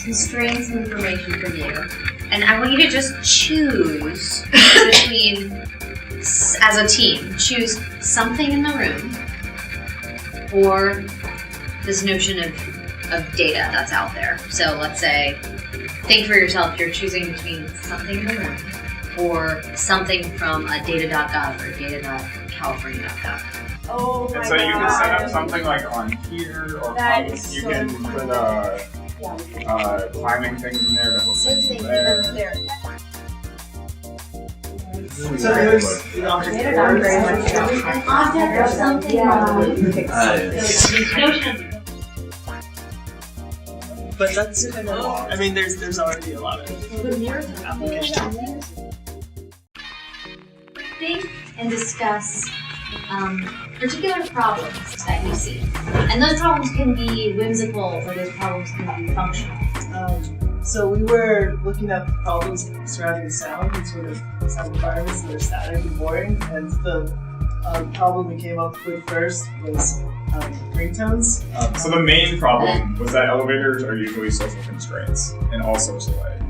constraints and information from you, and I want you to just choose between, as a team, choose something in the room or this notion of data that's out there. So let's say, think for yourself, you're choosing between something in the room or something from a data.gov or data.california.gov. Oh my And so you can God. set up something like on here, or That is you so can cool. put climbing things in there to hold Same things thing there. there. So there's an object An object or something. but that's kind of, I mean, there's already a lot of applications. Think and discuss particular problems that you see. And those problems can be whimsical or those problems can be functional. So we were looking at the problems surrounding sound and sort of sound environments that are static and boring, and the problem we came up with first was ringtones. So the main problem was that elevators are usually social constraints in all sorts of ways.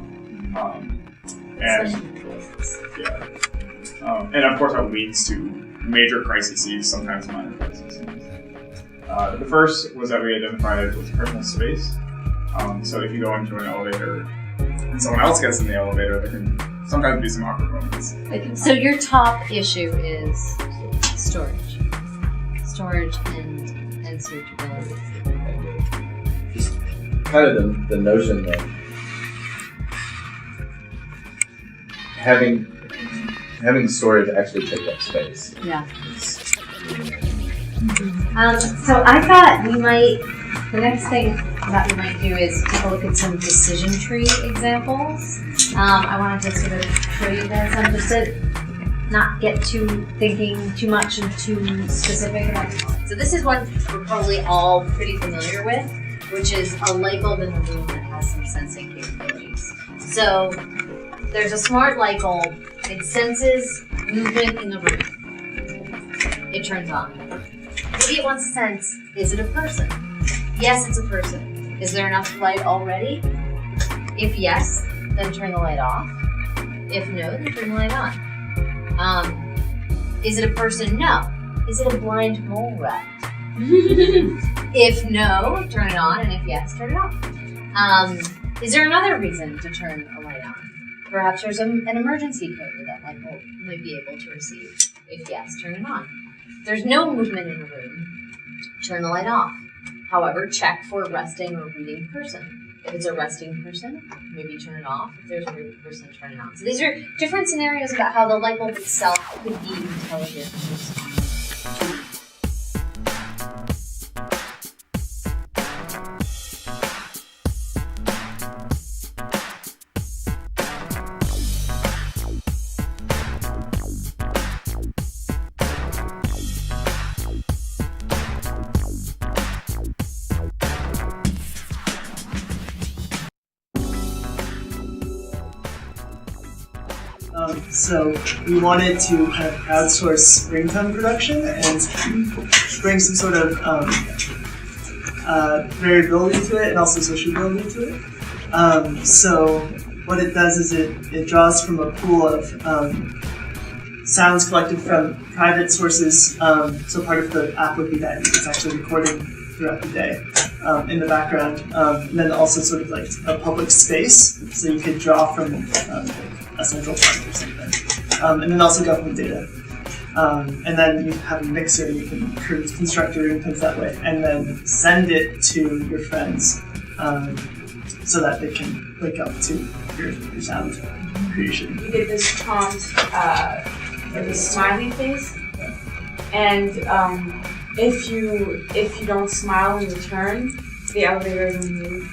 And of course that leads to major crises, sometimes minor crises. The first was that we identified it was personal space. So if you go into an elevator and someone else gets in the elevator, there can sometimes be some awkward moments. So your top issue is storage. Storage and searchability. Just kind of the notion that having storage actually take up space. Yeah. So I thought the next thing that we might do is take a look at some decision tree examples. I wanted to sort of show you guys some just to not get thinking too much and too specific about it. So this is one we're probably all pretty familiar with, which is a light bulb in the room that has some sensing capabilities. So there's a smart light bulb. It senses movement in the room. It turns on. Maybe it wants to sense, is it a person? Yes, it's a person. Is there enough light already? If yes, then turn the light off. If no, then turn the light on. Is it a person? No. Is it a blind mole rat? If no, turn it on, and if yes, turn it off. Is there another reason to turn a light on? Perhaps there's an emergency code that light bulb might be able to receive. If yes, turn it on. If there's no movement in the room, turn the light off. However, check for a resting or reading person. If it's a resting person, maybe turn it off. If there's a reading person, turn it on. So these are different scenarios about how the light bulb itself could be intelligent. So we wanted to kind of crowdsource ringtone production and bring some sort of variability to it and also sociability to it. So what it does is it draws from a pool of sounds collected from private sources. So part of the app would be that it's actually recording throughout the day in the background. And then also sort of like a public space, so you could draw from a central park or something. And then also government data. And then you have a mixer, you can construct your ringtones that way, and then send it to your friends so that they can wake up to your sound creation. You get this prompt with a smiley face, and if you don't smile in return, the elevator will move.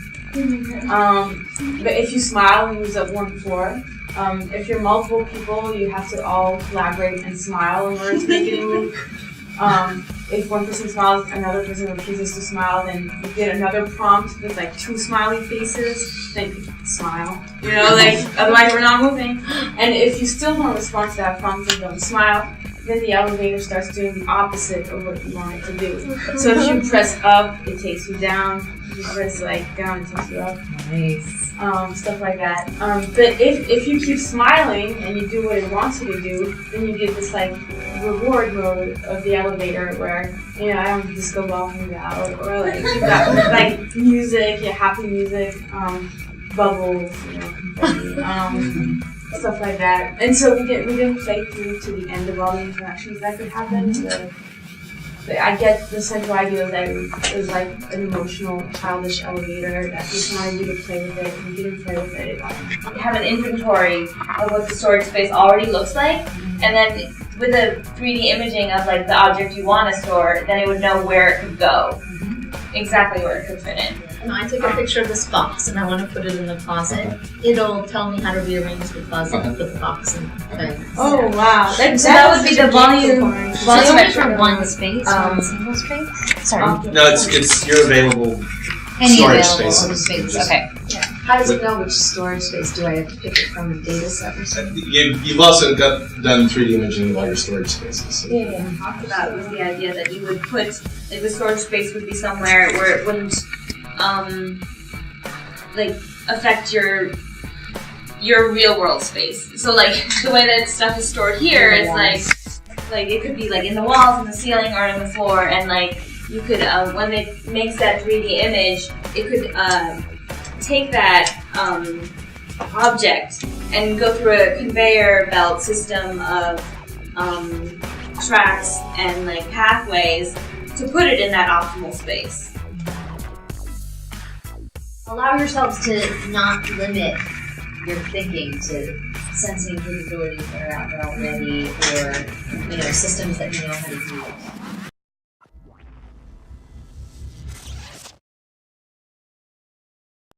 But if you smile and moves up one floor, if you're multiple people, you have to all collaborate and smile in order to make it move. If one person smiles, another person refuses to smile, then you get another prompt with like 2 smiley faces, then you smile. You know, like, otherwise we're not moving. And if you still don't respond to that prompt and don't smile, then the elevator starts doing the opposite of what you want it to do. So if you press up, it takes you down. If you press like down, it takes you up. Nice. Stuff like that. But if you keep smiling and you do what it wants you to do, then you get this like reward mode of the elevator where, you know, I don't disco ball hang out, or like you've got like music, yeah, happy music, bubbles, you know, confetti, stuff like that. And so we didn't play through to the end of all the interactions that could happen. I get the central idea that it was like an emotional, childish elevator that just wanted you to play with it, and you didn't play with it. You have an inventory of what the storage space already looks like, and then with a 3D imaging of like the object you want to store, then it would know where it could go, exactly where it could fit in. And I take a picture of this box and I want to put it in the closet. It'll tell me how to rearrange the closet and put the box in there. Oh wow! So that would be the volume For one space, one single space? Sorry. No, it's your available Any storage available spaces. space, Just- okay. How does it know which storage space? Do I have to pick it from a data set or something? You've also done 3D imaging of all your storage spaces. So. Yeah. Talked about was the idea that you would put, like the storage space would be somewhere where it wouldn't, like affect your real world space. So like the way that stuff is stored here is like it could be like in the walls, in the ceiling, or in the floor, and like you could when it makes that 3D image, it could take that object and go through a conveyor belt system of tracks and like pathways to put it in that optimal space. Allow yourselves to not limit your thinking to sensing capabilities that are out there already, or systems that you know how to use.